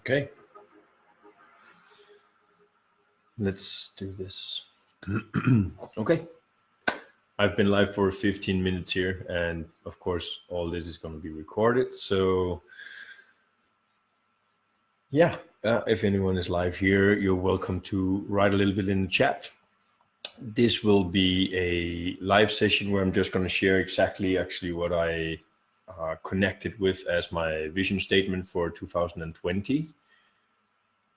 Okay, let's do this. Okay, I've been live for 15 minutes here, and of course, all this is going to be recorded. So, yeah, if anyone is live here, you're welcome to write a little bit in the chat. This will be a live session where I'm just going to share exactly actually what I connected with as my vision statement for 2020.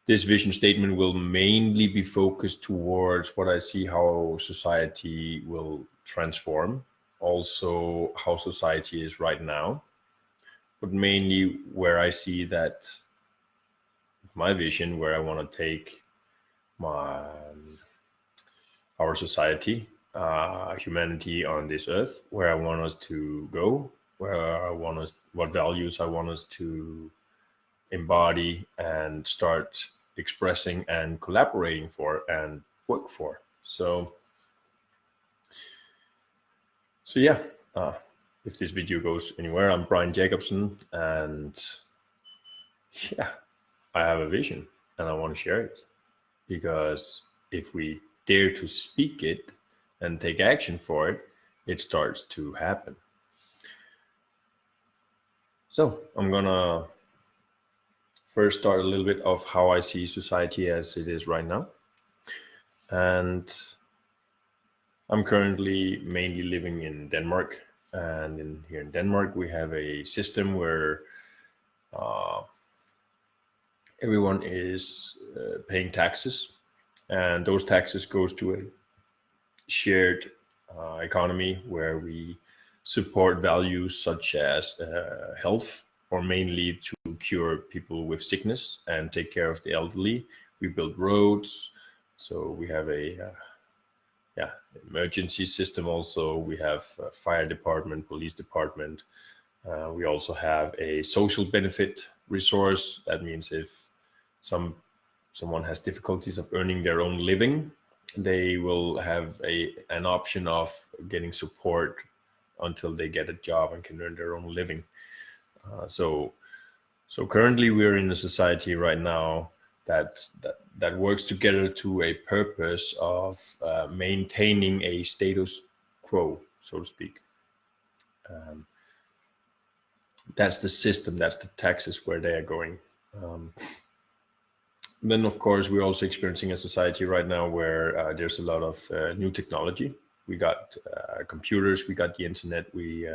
This vision statement will mainly be focused towards what I see how society will transform, also how society is right now, but mainly where I see that my vision, where I want to take our society, humanity on this earth, where I want us to go, what values I want us to embody and start expressing and collaborating for and work for. So yeah, if this video goes anywhere, I'm Brian Jacobsen, and yeah, I have a vision and I want to share it, because if we dare to speak it and take action for it, it starts to happen. So I'm gonna first start a little bit of how I see society as it is right now. And I'm currently mainly living in Denmark. And here in Denmark, we have a system where everyone is paying taxes. And those taxes goes to a shared economy where we support values such as health, or mainly to cure people with sickness and take care of the elderly. We build roads, so we have a emergency system. Also, we have a fire department, police department. We also have a social benefit resource. That means if someone has difficulties of earning their own living, they will have an option of getting support until they get a job and can earn their own living. So currently we're in a society right now that works together to a purpose of maintaining a status quo, so to speak. That's the system, that's the taxes where they are going. Then, of course, we're also experiencing a society right now where there's a lot of new technology. We got computers, we got the internet, we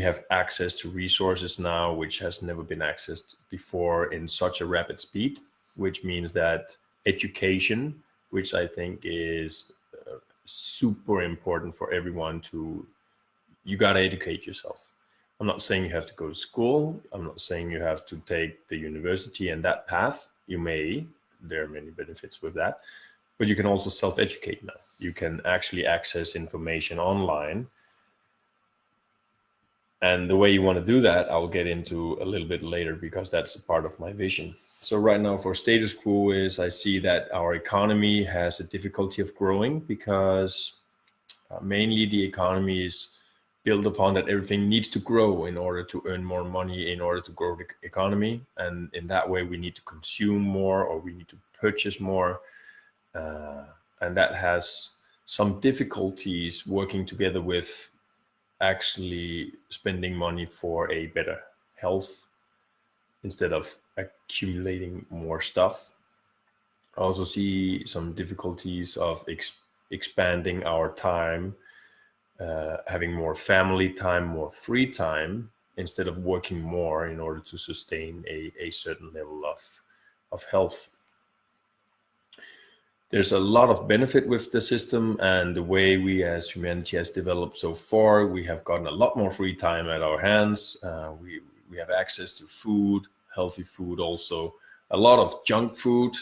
have access to resources now, which has never been accessed before in such a rapid speed, which means that education, which I think is super important for everyone you got to educate yourself. I'm not saying you have to go to school. I'm not saying you have to take the university and that path. There are many benefits with that, but you can also self-educate now. You can actually access information online. And the way you want to do that, I'll get into a little bit later, because that's a part of my vision. So right now for status quo is I see that our economy has a difficulty of growing, because mainly the economy is built upon that everything needs to grow in order to earn more money, in order to grow the economy. And in that way, we need to consume more, or we need to purchase more. And that has some difficulties working together with actually spending money for a better health instead of accumulating more stuff. I also see some difficulties of expanding our time, having more family time, more free time, instead of working more in order to sustain a certain level of health. There's a lot of benefit with the system, and the way we as humanity has developed so far, we have gotten a lot more free time at our hands. We have access to food, healthy food, also a lot of junk food,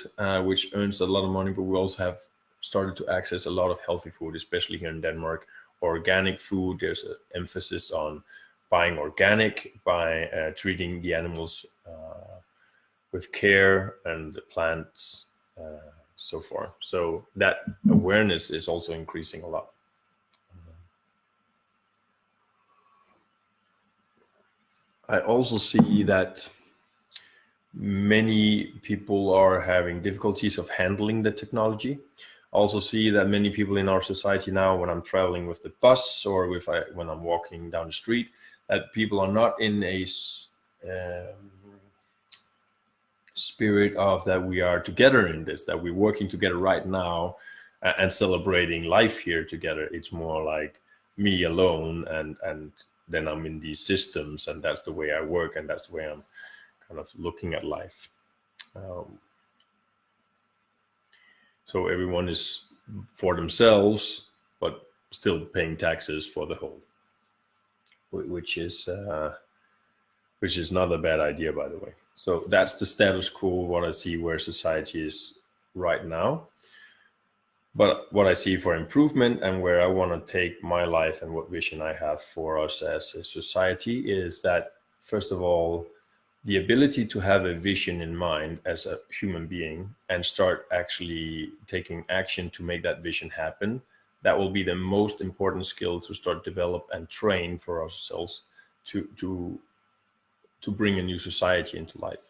which earns a lot of money, but we also have started to access a lot of healthy food, especially here in Denmark. Organic food, there's an emphasis on buying organic, by treating the animals with care, and the plants so far. So that awareness is also increasing a lot. I also see that many people are having difficulties of handling the technology. I also see that many people in our society now, when I'm traveling with the bus or when I'm walking down the street, that people are not in a spirit of that we are together in this, that we're working together right now and celebrating life here together. It's more like me alone, and then I'm in these systems, and that's the way I work, and that's the way I'm kind of looking at life. So everyone is for themselves, but still paying taxes for the whole, which is not a bad idea, by the way. So that's the status quo, what I see where society is right now. But what I see for improvement, and where I want to take my life and what vision I have for us as a society, is that, first of all, the ability to have a vision in mind as a human being and start actually taking action to make that vision happen. That will be the most important skill to start develop and train for ourselves to bring a new society into life.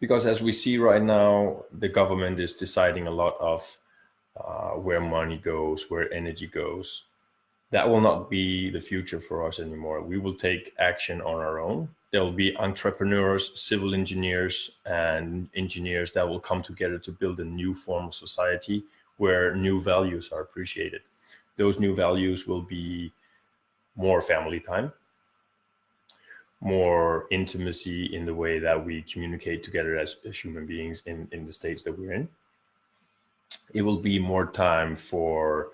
Because as we see right now, the government is deciding a lot of where money goes, where energy goes. That will not be the future for us anymore. We will take action on our own. There will be entrepreneurs, civil engineers, and engineers that will come together to build a new form of society where new values are appreciated. Those new values will be more family time, more intimacy in the way that we communicate together as human beings in the states that we're in. It will be more time for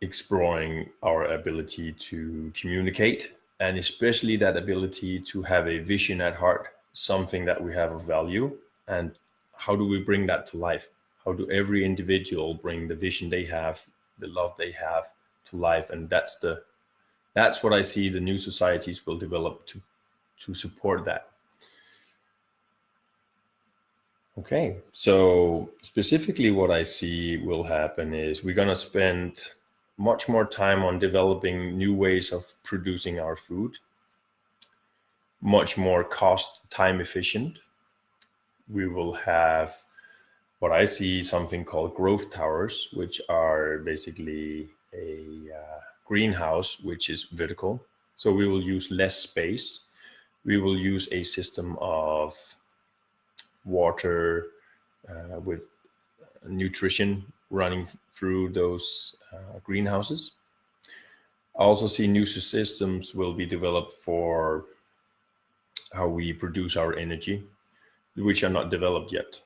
exploring our ability to communicate, and especially that ability to have a vision at heart, something that we have of value. And how do we bring that to life? How do every individual bring the vision they have, the love they have to life? And that's what I see the new societies will develop to support that. Okay, so specifically what I see will happen is we're going to spend much more time on developing new ways of producing our food, much more time efficient. We will have what I see something called growth towers, which are basically a greenhouse, which is vertical. So we will use less space. We will use a system of water with nutrition running through those greenhouses. I also see new systems will be developed for how we produce our energy, which are not developed yet.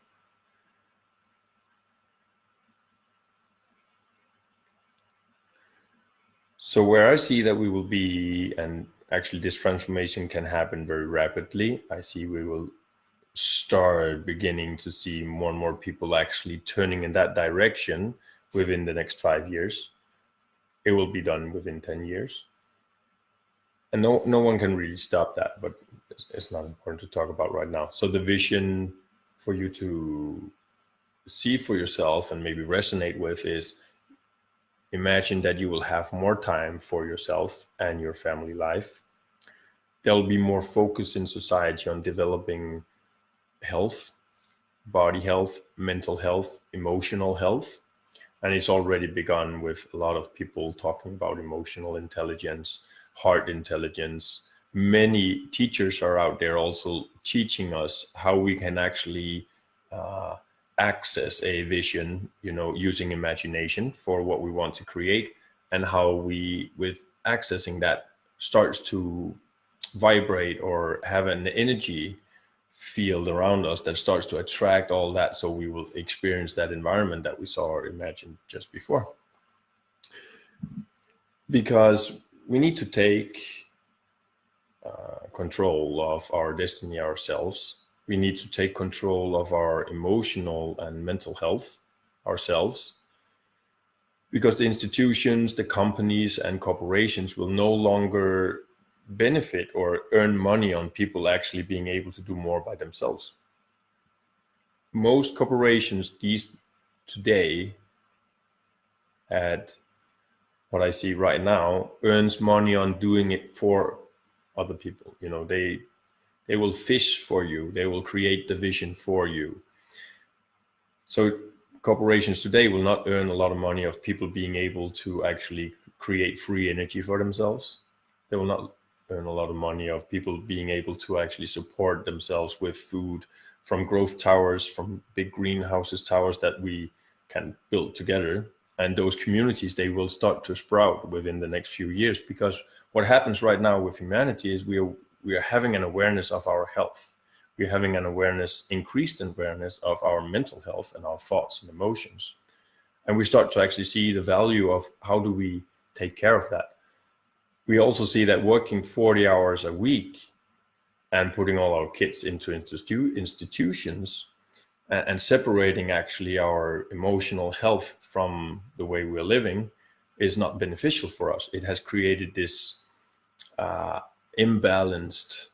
So where I see that we will be, and actually this transformation can happen very rapidly, I see we will start beginning to see more and more people actually turning in that direction within the next 5 years. It will be done within 10 years. And no one can really stop that, but it's not important to talk about right now. So the vision for you to see for yourself and maybe resonate with is, imagine that you will have more time for yourself and your family life. There'll be more focus in society on developing health, body health, mental health, emotional health. And it's already begun with a lot of people talking about emotional intelligence, heart intelligence. Many teachers are out there also teaching us how we can actually access a vision, using imagination for what we want to create, and how we, with accessing that, starts to vibrate or have an energy field around us that starts to attract all that, so we will experience that environment that we saw or imagined just before. Because we need to take control of our destiny ourselves. We need to take control of our emotional and mental health ourselves, because the institutions, the companies, and corporations will no longer benefit or earn money on people actually being able to do more by themselves. Most corporations today, at what I see right now, earns money on doing it for other people. They will fish for you. They will create the vision for you. So corporations today will not earn a lot of money of people being able to actually create free energy for themselves. They will not earn a lot of money of people being able to actually support themselves with food from growth towers, from big greenhouses towers that we can build together. And those communities, they will start to sprout within the next few years, because what happens right now with humanity is we are having an awareness of our health. We're having an increased awareness of our mental health and our thoughts and emotions. And we start to actually see the value of how do we take care of that. We also see that working 40 hours a week and putting all our kids into institutions and separating actually our emotional health from the way we're living is not beneficial for us. It has created this imbalanced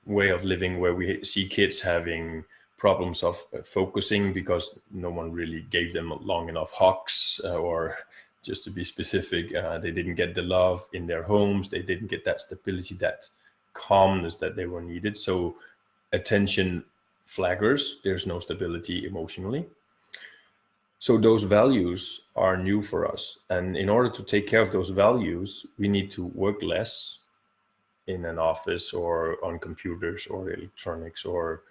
way of living, where we see kids having problems of focusing because no one really gave them long enough hugs, or just to be specific, they didn't get the love in their homes. They didn't get that stability, that calmness that they were needed. So attention flaggers, there's no stability emotionally. So those values are new for us. And in order to take care of those values, we need to work less in an office or on computers or electronics, or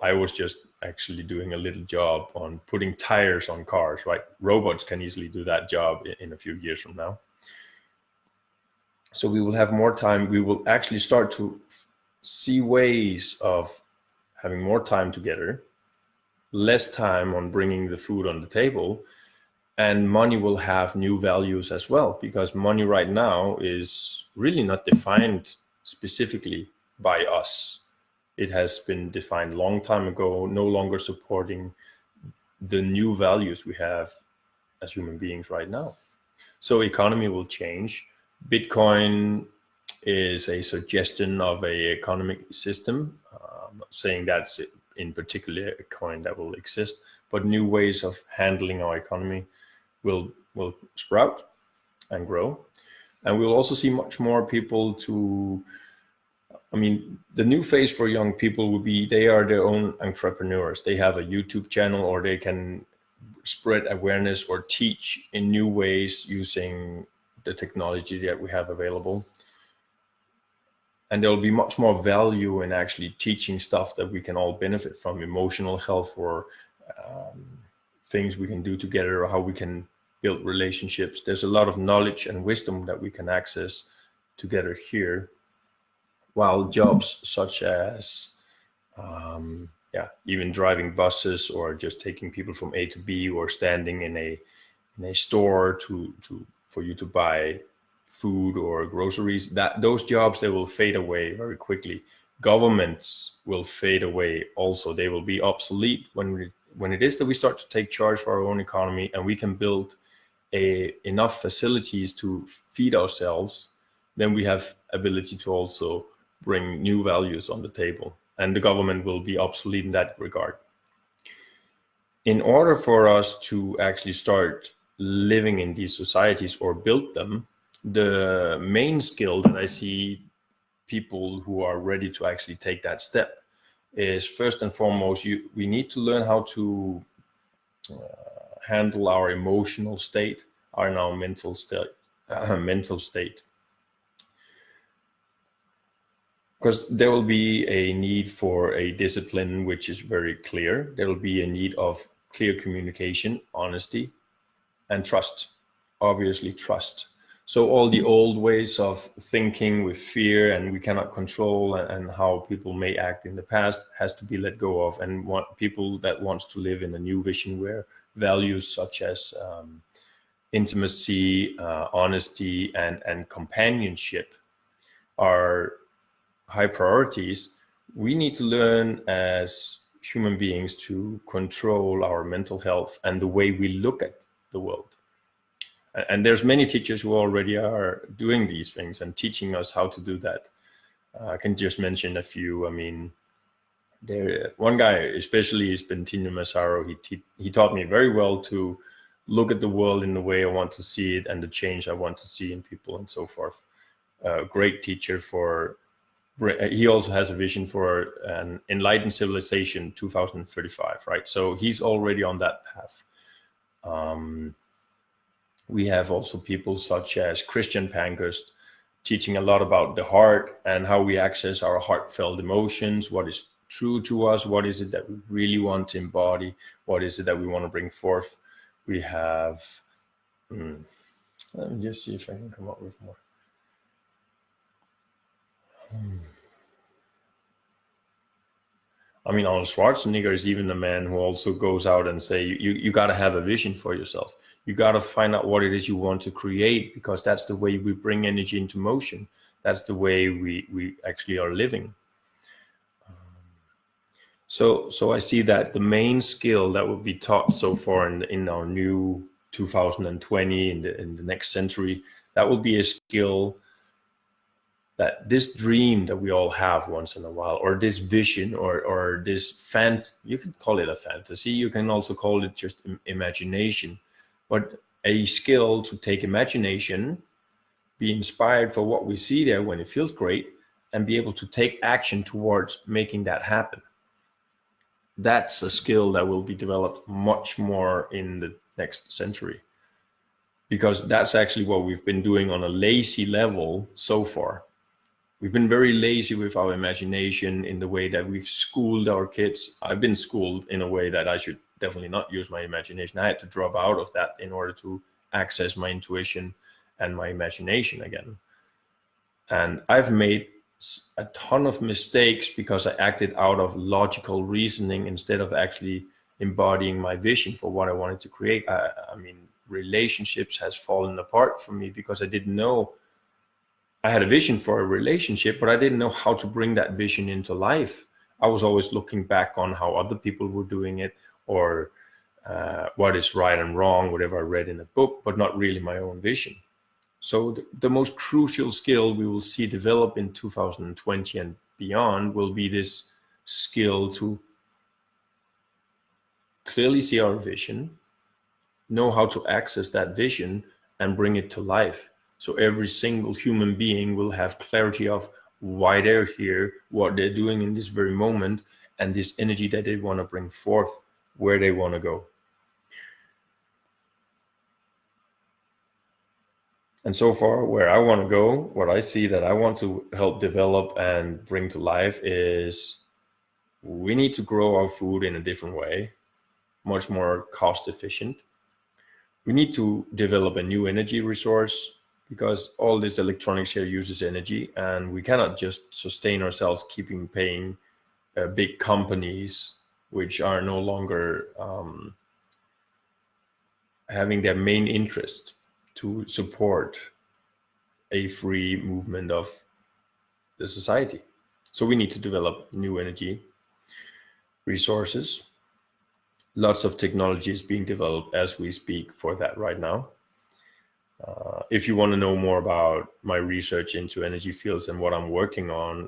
I was just actually doing a little job on putting tires on cars, right? Robots can easily do that job in a few years from now. So we will have more time. We will actually start to see ways of having more time together, less time on bringing the food on the table, and money will have new values as well, because money right now is really not defined specifically by us. It has been defined a long time ago, no longer supporting the new values we have as human beings right now. So economy will change. Bitcoin is a suggestion of a economic system. I'm not saying that's in particular a coin that will exist, but new ways of handling our economy will sprout and grow. And we'll also see much more people the new phase for young people will be, they are their own entrepreneurs. They have a YouTube channel, or they can spread awareness or teach in new ways using the technology that we have available. And there will be much more value in actually teaching stuff that we can all benefit from, emotional health, or things we can do together, or how we can build relationships. There's a lot of knowledge and wisdom that we can access together here, while jobs such as even driving buses, or just taking people from A to B, or standing in a store for you to buy food or groceries, those jobs, they will fade away very quickly. Governments will fade away also. They will be obsolete when it is that we start to take charge for our own economy, and we can build enough facilities to feed ourselves. Then we have ability to also bring new values on the table, and the government will be obsolete in that regard. In order for us to actually start living in these societies or build them, the main skill that I see people who are ready to actually take that step is, first and foremost, we need to learn how to handle our emotional state, our mental state. because there will be a need for a discipline which is very clear. There will be a need of clear communication, honesty, and trust. Obviously, trust. So all the old ways of thinking with fear and we cannot control, and how people may act in the past, has to be let go of, and want people that wants to live in a new vision where values such as intimacy, honesty, and companionship are high priorities. We need to learn as human beings to control our mental health and the way we look at the world. And there's many teachers who already are doing these things and teaching us how to do that. I can just mention a few. I mean, there one guy especially is Bentinho Massaro. He taught me very well to look at the world in the way I want to see it and the change I want to see in people and so forth. Great teacher for. He also has a vision for an enlightened civilization 2035, right? So he's already on that path. We have also people such as Christian Pankhurst teaching a lot about the heart and how we access our heartfelt emotions, what is true to us, what is it that we really want to embody, what is it that we want to bring forth. We have, let me just see if I can come up with more. I mean, Arnold Schwarzenegger is even the man who also goes out and say, you got to have a vision for yourself. You got to find out what it is you want to create, because that's the way we bring energy into motion. That's the way we actually are living. So I see that the main skill that will be taught so far in our new 2020, in the next century, that will be a skill that this dream that we all have once in a while, or this vision, or this you can call it a fantasy, you can also call it just imagination, but a skill to take imagination, be inspired for what we see there when it feels great, and be able to take action towards making that happen. That's a skill that will be developed much more in the next century, because that's actually what we've been doing on a lazy level so far. We've been very lazy with our imagination in the way that we've schooled our kids. I've been schooled in a way that I should definitely not use my imagination. I had to drop out of that in order to access my intuition and my imagination again. And I've made a ton of mistakes because I acted out of logical reasoning instead of actually embodying my vision for what I wanted to create. I mean, relationships has fallen apart for me because I didn't know. I had a vision for a relationship, but I didn't know how to bring that vision into life. I was always looking back on how other people were doing it, or what is right and wrong, whatever I read in a book, but not really my own vision. So the most crucial skill we will see develop in 2020 and beyond will be this skill to clearly see our vision, know how to access that vision, and bring it to life. So every single human being will have clarity of why they're here, what they're doing in this very moment, and this energy that they want to bring forth, where they want to go. And so far, where I want to go, what I see that I want to help develop and bring to life is we need to grow our food in a different way, much more cost efficient. We need to develop a new energy resource, because all this electronics here uses energy, and we cannot just sustain ourselves paying big companies which are no longer having their main interest to support a free movement of the society. So we need to develop new energy resources. Lots of technology is being developed as we speak for that right now. If you want to know more about my research into energy fields and what I'm working on,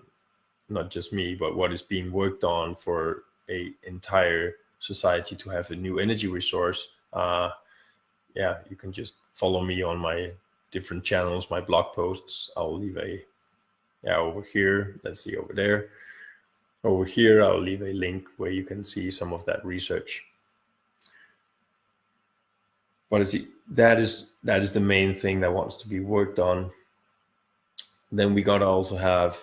not just me, but what is being worked on for a entire society to have a new energy resource, you can just follow me on my different channels, my blog posts. I'll leave over here. Let's see, over there. Over here, I'll leave a link where you can see some of that research. But that is the main thing that wants to be worked on. Then we gotta also have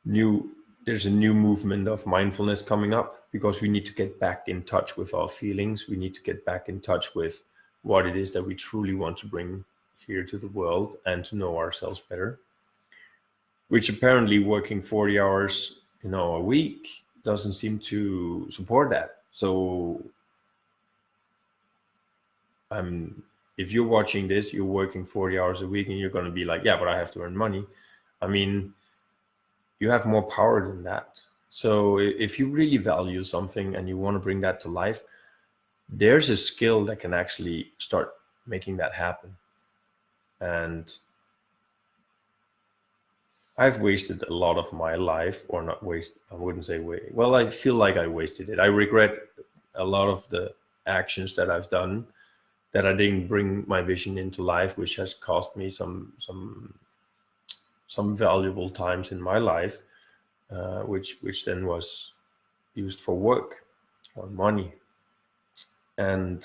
there's a new movement of mindfulness coming up, because we need to get back in touch with our feelings. We need to get back in touch with what it is that we truly want to bring here to the world, and to know ourselves better, which apparently working 40 hours a week doesn't seem to support that. So if you're watching this, you're working 40 hours a week, and you're going to be like, yeah, but I have to earn money. I mean, you have more power than that. So if you really value something and you want to bring that to life, there's a skill that can actually start making that happen. And I've wasted a lot of my life, or not waste, I wouldn't say wait. Well, I feel like I wasted it. I regret a lot of the actions that I've done, that I didn't bring my vision into life, which has cost me some valuable times in my life, which then was used for work or money. And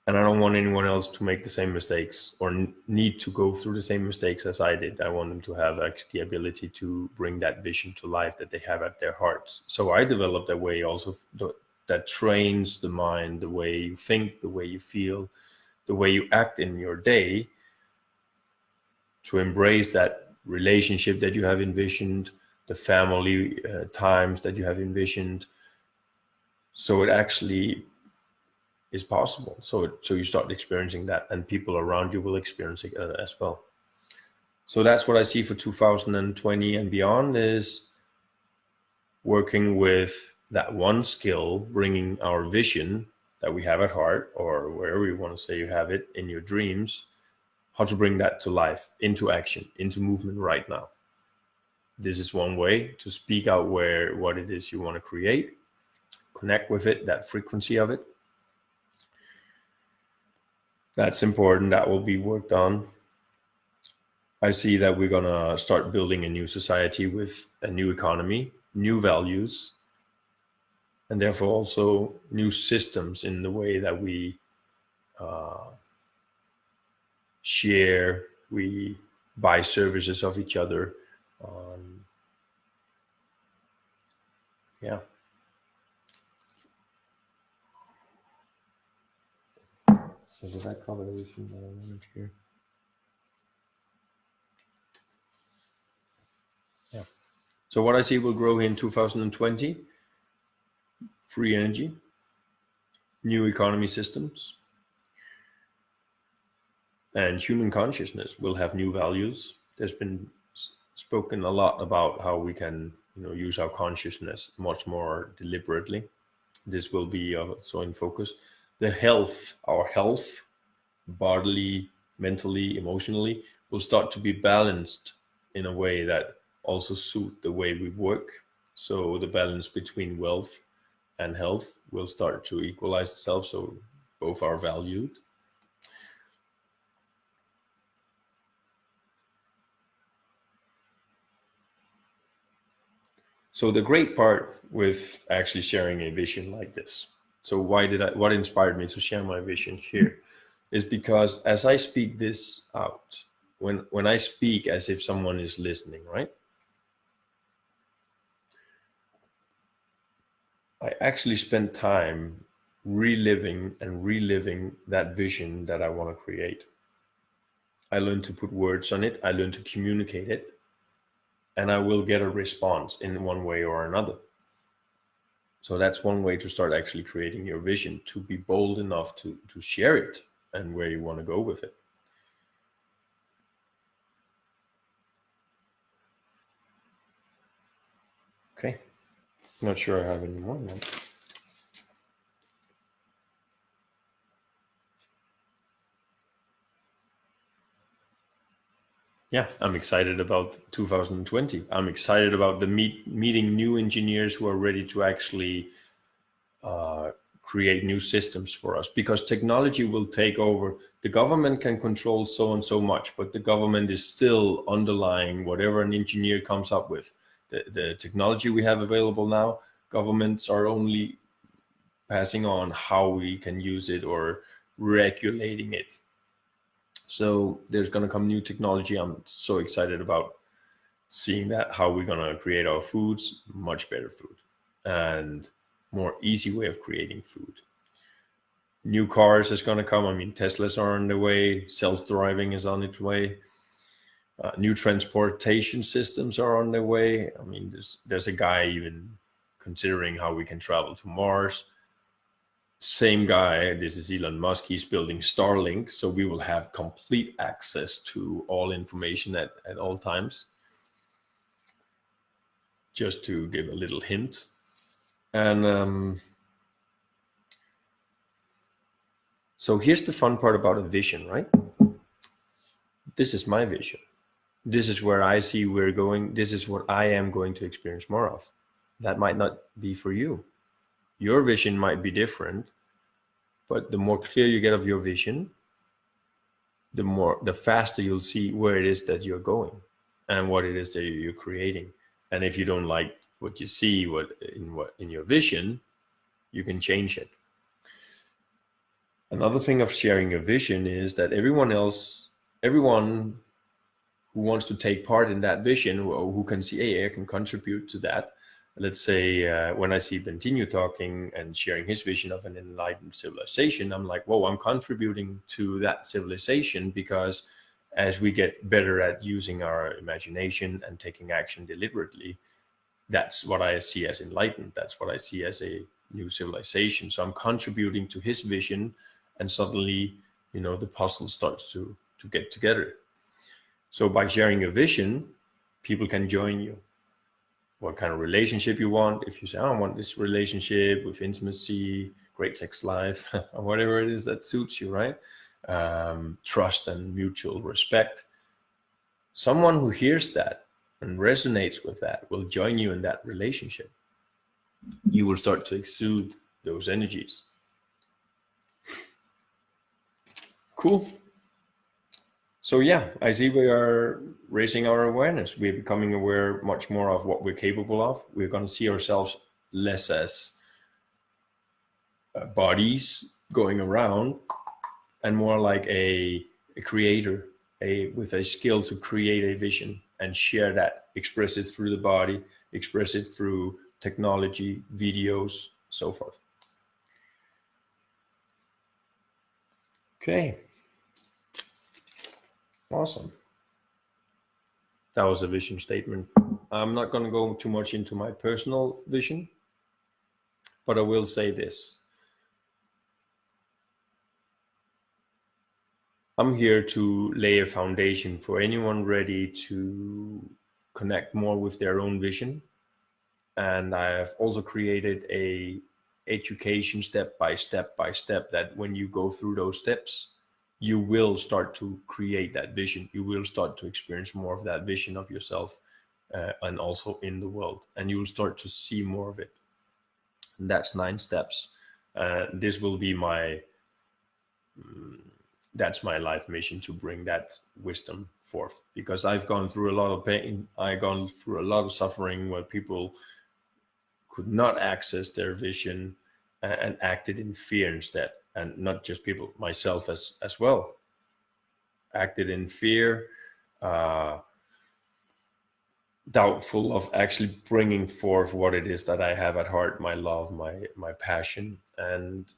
I don't want anyone else to make the same mistakes, or need to go through the same mistakes as I did. I want them to have actually the ability to bring that vision to life that they have at their hearts. So I developed a way also that trains the mind, the way you think, the way you feel, the way you act in your day, to embrace that relationship that you have envisioned, the family times that you have envisioned. So it actually is possible. So you start experiencing that, and people around you will experience it as well. So that's what I see for 2020 and beyond, is working with that one skill, bringing our vision that we have at heart, or wherever you want to say you have it in your dreams, how to bring that to life, into action, into movement right now. This is one way to speak out what it is you want to create, connect with it, that frequency of it. That's important. That will be worked on. I see that we're going to start building a new society with a new economy, new values, and therefore also new systems in the way that we share, we buy services of each other. Yeah. So did I cover everything that I wanted here? Yeah. So what I see will grow in 2020, free energy, new economy systems, and human consciousness will have new values. There's been spoken a lot about how we can use our consciousness much more deliberately. This will be also in focus. Our health, bodily, mentally, emotionally, will start to be balanced in a way that also suit the way we work. So the balance between wealth and health will start to equalize itself, so both are valued. So the great part with actually sharing a vision like this, so what inspired me to share my vision here, is because as I speak this out, when I speak as if someone is listening, right? I actually spend time reliving that vision that I want to create. I learn to put words on it. I learn to communicate it. And I will get a response in one way or another. So that's one way to start actually creating your vision, to be bold enough to share it and where you want to go with it. Okay. Not sure I have any more now. Yeah, I'm excited about 2020. I'm excited about the meeting new engineers who are ready to actually create new systems for us, because technology will take over. The government can control so and so much, but the government is still underlying whatever an engineer comes up with. The technology we have available now, governments are only passing on how we can use it or regulating it. So there's going to come new technology I'm so excited about. seeing that how we're going to create our foods, much better food and more easy way of creating food. New cars is going to come. I mean, Teslas are on the way, self-driving is on its way. New transportation systems are on the way. I mean, there's a guy even considering how we can travel to Mars. Same guy, this is Elon Musk, he's building Starlink, so we will have complete access to all information at all times. Just to give a little hint. And so here's the fun part about a vision, right? This is my vision. This is where I see we're going. This is what I am going to experience more of. That might not be for you. Your vision might be different, but the more clear you get of your vision, the faster you'll see where it is that you're going and what it is that you're creating. And if you don't like what you see, what in your vision, you can change it. Another thing of sharing your vision is that everyone who wants to take part in that vision, or who can see, hey, I can contribute to that. Let's say when I see Bentinho talking and sharing his vision of an enlightened civilization, I'm like, whoa, I'm contributing to that civilization, because as we get better at using our imagination and taking action deliberately, that's what I see as enlightened. That's what I see as a new civilization. So I'm contributing to his vision, and suddenly, the puzzle starts to get together. So by sharing your vision, people can join you. What kind of relationship you want. If you say, I want this relationship with intimacy, great sex life, or whatever it is that suits you, right? Trust and mutual respect. Someone who hears that and resonates with that will join you in that relationship. You will start to exude those energies. Cool. So yeah, I see we are raising our awareness. We're becoming aware much more of what we're capable of. We're going to see ourselves less as bodies going around, and more like a creator, with a skill to create a vision and share that, express it through the body, express it through technology, videos, so forth. Okay. Awesome. That was a vision statement. I'm not going to go too much into my personal vision, but I will say this. I'm here to lay a foundation for anyone ready to connect more with their own vision. And I have also created a education step by step that when you go through those steps, you will start to create that vision. You will start to experience more of that vision of yourself and also in the world. And you will start to see more of it. And that's 9 steps. This will be that's my life mission, to bring that wisdom forth, because I've gone through a lot of pain. I've gone through a lot of suffering where people could not access their vision and acted in fear instead. And not just people, myself as well, acted in fear, doubtful of actually bringing forth what it is that I have at heart, my love, my passion. And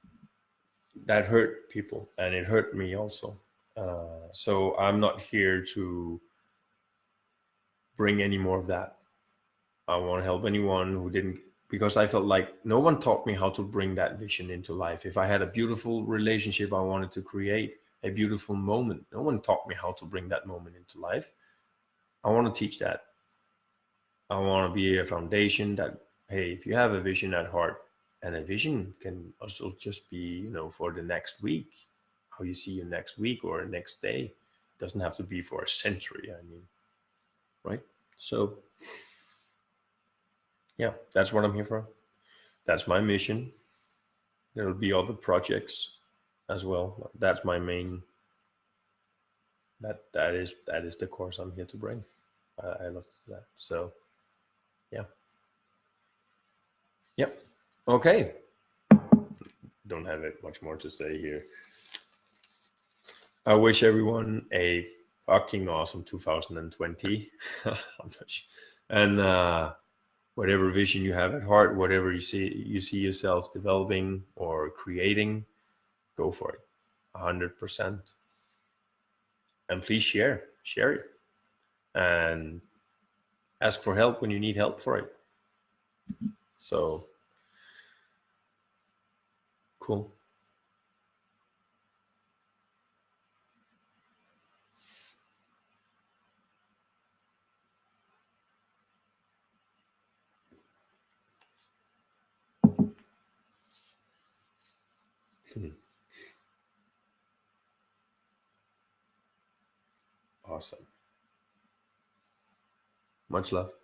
that hurt people, and it hurt me also. So I'm not here to bring any more of that. I want to help anyone who didn't, because I felt like no one taught me how to bring that vision into life. If I had a beautiful relationship I wanted to create, a beautiful moment, no one taught me how to bring that moment into life. I want to teach that. I want to be a foundation that, hey, if you have a vision at heart, and a vision can also just be, for the next week, how you see your next week or next day. It doesn't have to be for a century, right? So yeah, that's what I'm here for. That's my mission. There will be other projects as well. That's my main, that is the course I'm here to bring. I love to do that. So yeah. Yep. Okay. Don't have much more to say here. I wish everyone a fucking awesome 2020. And whatever vision you have at heart, whatever you see yourself developing or creating, go for it, 100%. And please share it, and ask for help when you need help for it. So cool. Awesome. Much love.